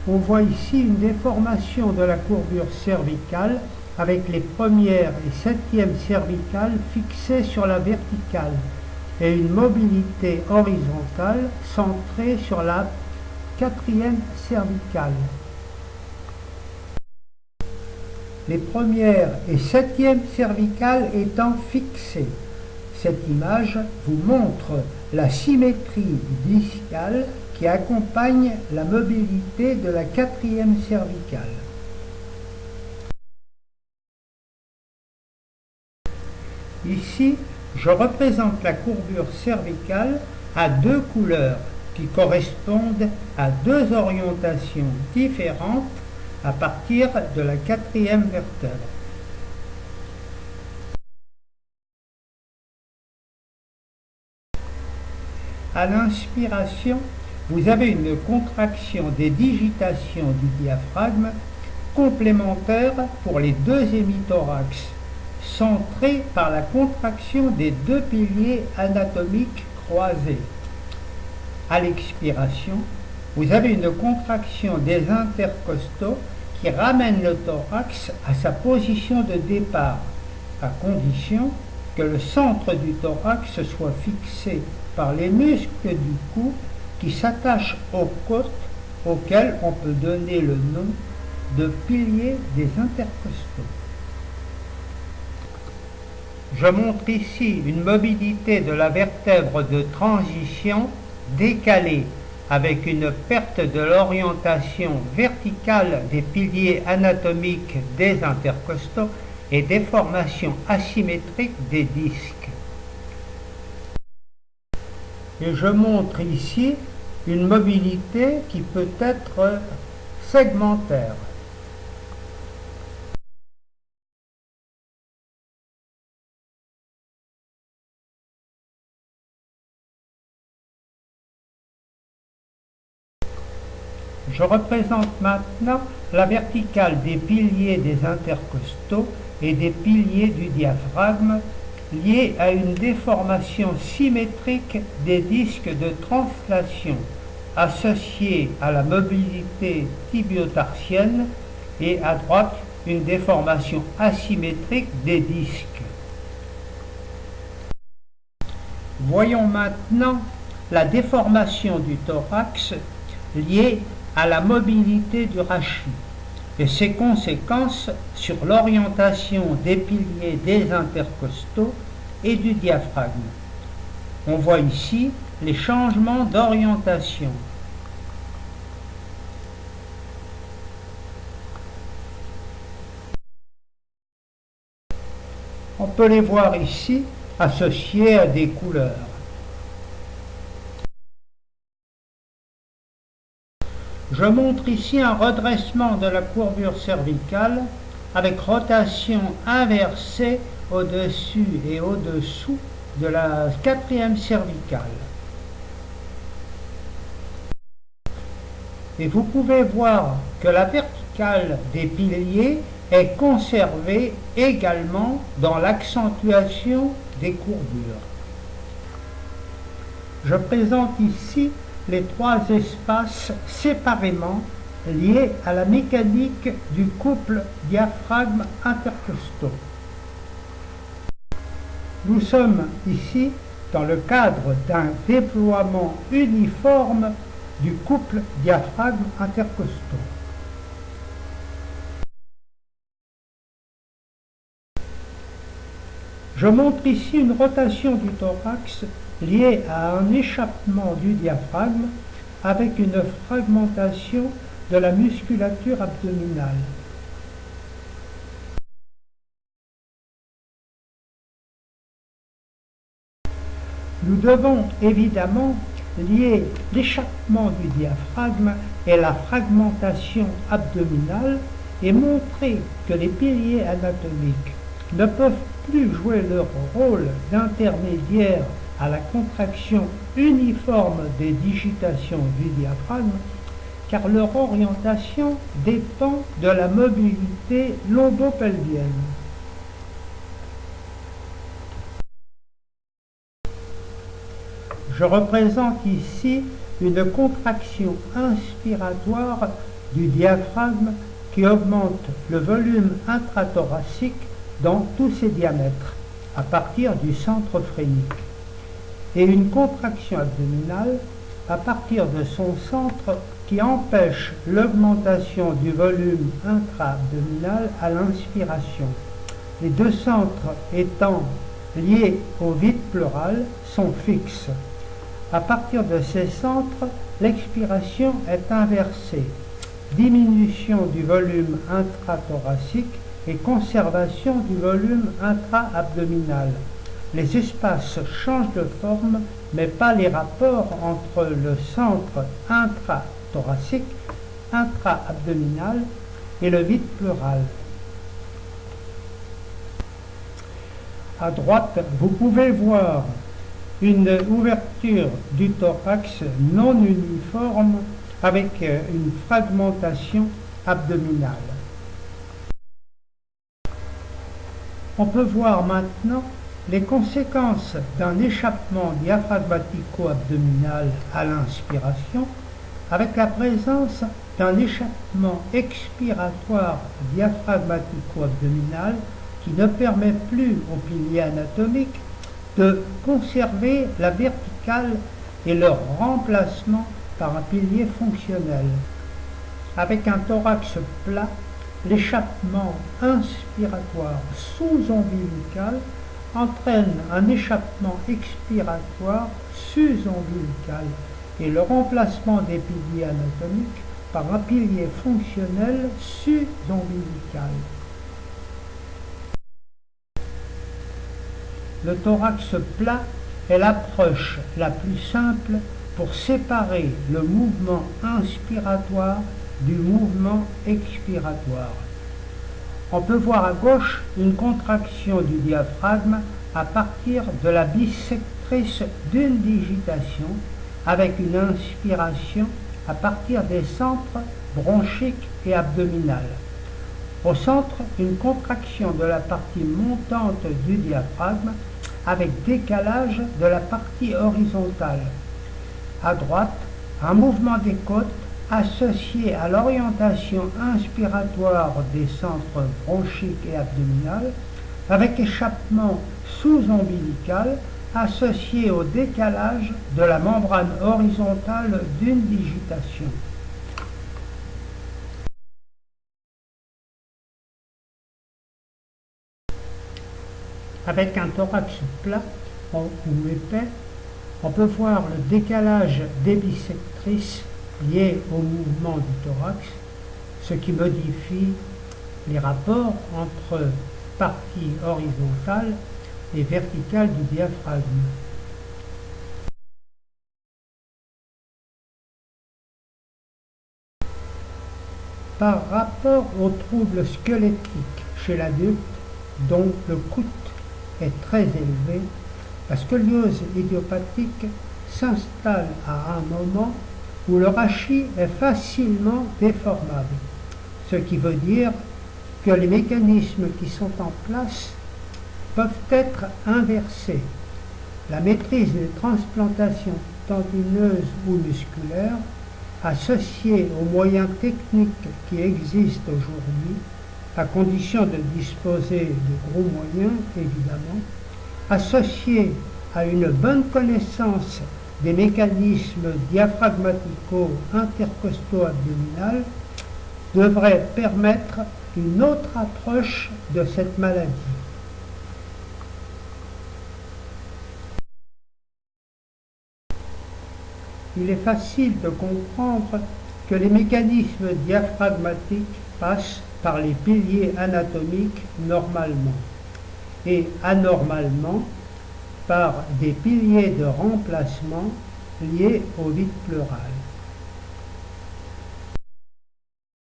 On voit ici une déformation de la courbure cervicale avec les premières et septièmes cervicales fixées sur la verticale et une mobilité horizontale centrée sur la quatrième cervicale. Les premières et septièmes cervicales étant fixées. Cette image vous montre la symétrie discale qui accompagne la mobilité de la quatrième cervicale. Ici, je représente la courbure cervicale à deux couleurs qui correspondent à deux orientations différentes à partir de la quatrième vertèbre. À l'inspiration, vous avez une contraction des digitations du diaphragme complémentaire pour les deux hémithorax, centrée par la contraction des deux piliers anatomiques croisés. À l'expiration, vous avez une contraction des intercostaux qui ramène le thorax à sa position de départ, à condition que le centre du thorax soit fixé par les muscles du cou qui s'attachent aux côtes auxquelles on peut donner le nom de piliers des intercostaux. Je montre ici une mobilité de la vertèbre de transition décalée avec une perte de l'orientation verticale des piliers anatomiques des intercostaux et déformation asymétrique des disques. Et je montre ici une mobilité qui peut être segmentaire. Je représente maintenant la verticale des piliers des intercostaux et des piliers du diaphragme liés à une déformation symétrique des disques de translation associés à la mobilité tibio-tarsienne et à droite une déformation asymétrique des disques. Voyons maintenant la déformation du thorax liée à la mobilité du rachis et ses conséquences sur l'orientation des piliers des intercostaux et du diaphragme. On voit ici les changements d'orientation. On peut les voir ici associés à des couleurs. Je montre ici un redressement de la courbure cervicale avec rotation inversée au-dessus et au-dessous de la quatrième cervicale. Et vous pouvez voir que la verticale des piliers est conservée également dans l'accentuation des courbures. Je présente ici les trois espaces séparément liés à la mécanique du couple diaphragme-intercostaux. Nous sommes ici dans le cadre d'un déploiement uniforme du couple diaphragme-intercostaux. Je montre ici une rotation du thorax liée à un échappement du diaphragme avec une fragmentation de la musculature abdominale. Nous devons évidemment lier l'échappement du diaphragme et la fragmentation abdominale et montrer que les piliers anatomiques ne peuvent plus jouer leur rôle d'intermédiaire à la contraction uniforme des digitations du diaphragme, car leur orientation dépend de la mobilité lombopelvienne. Je représente ici une contraction inspiratoire du diaphragme qui augmente le volume intrathoracique dans tous ses diamètres à partir du centre phrénique, et une contraction abdominale à partir de son centre qui empêche l'augmentation du volume intra-abdominal à l'inspiration. Les deux centres étant liés au vide pleural sont fixes. À partir de ces centres, l'expiration est inversée. Diminution du volume intrathoracique et conservation du volume intra-abdominal. Les espaces changent de forme, mais pas les rapports entre le centre intrathoracique, intra-abdominal et le vide pleural. À droite, vous pouvez voir une ouverture du thorax non uniforme avec une fragmentation abdominale. On peut voir maintenant les conséquences d'un échappement diaphragmatico-abdominal à l'inspiration avec la présence d'un échappement expiratoire diaphragmatico-abdominal qui ne permet plus au pilier anatomique de conserver la verticale et leur remplacement par un pilier fonctionnel. Avec un thorax plat, l'échappement inspiratoire sous-ombilical entraîne un échappement expiratoire sus-ombilical et le remplacement des piliers anatomiques par un pilier fonctionnel sus-ombilical. Le thorax plat est l'approche la plus simple pour séparer le mouvement inspiratoire du mouvement expiratoire. On peut voir à gauche une contraction du diaphragme à partir de la bissectrice d'une digitation avec une inspiration à partir des centres bronchiques et abdominales. Au centre, une contraction de la partie montante du diaphragme avec décalage de la partie horizontale. À droite, un mouvement des côtes associé à l'orientation inspiratoire des centres bronchiques et abdominales avec échappement sous-ombilical associé au décalage de la membrane horizontale d'une digitation. Avec un thorax plat ou épais, on peut voir le décalage des bissectrices lié au mouvement du thorax, ce qui modifie les rapports entre partie horizontale et verticale du diaphragme. Par rapport aux troubles squelettiques chez l'adulte, dont le coût est très élevé, la scoliose idiopathique s'installe à un moment où le rachis est facilement déformable, ce qui veut dire que les mécanismes qui sont en place peuvent être inversés. La maîtrise des transplantations tendineuses ou musculaires, associée aux moyens techniques qui existent aujourd'hui, à condition de disposer de gros moyens, évidemment, associée à une bonne connaissance des mécanismes diaphragmatico-intercostaux-abdominales, devrait permettre une autre approche de cette maladie. Il est facile de comprendre que les mécanismes diaphragmatiques passent par les piliers anatomiques normalement et anormalement par des piliers de remplacement liés au vide pleural.